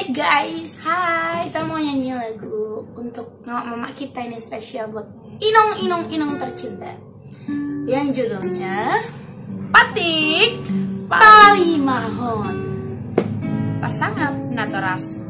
Hai guys, hai, kita mau nyanyi lagu untuk mama kita ini spesial buat Inong tercinta yang judulnya Patik Palimahon Pasangan Natoras.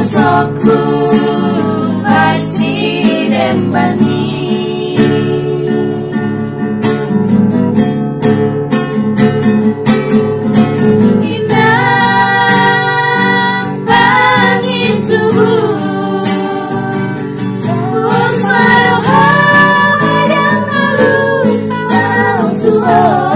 Soku pasti dembani inang bangin tubuh usmaroha dan lalu tua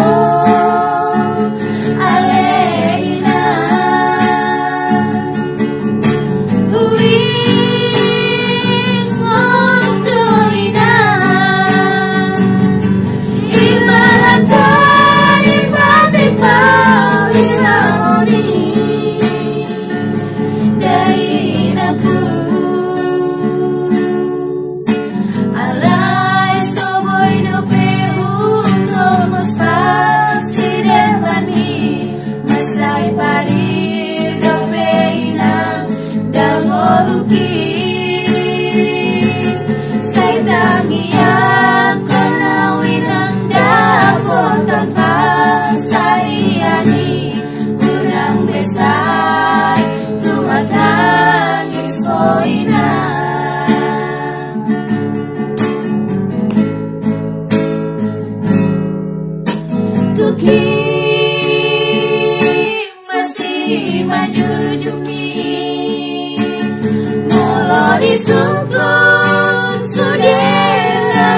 masih maju jumi molo disungkun sudena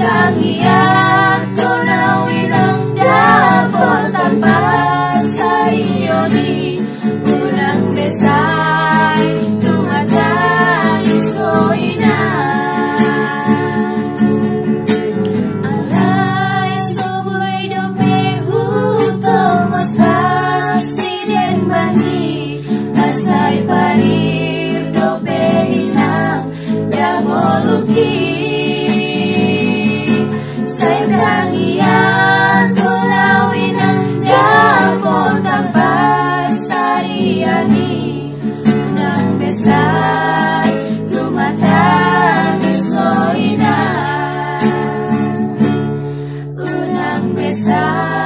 tangian tunawinang dapot tanpa sarioni urang besai tumatang isoina alay soboy dope hutomos pasiden bani asay parir dope hinang dagoluki tangian tulawin ang dapot tanpa sariani unang besay tumatangis ko ina unang besay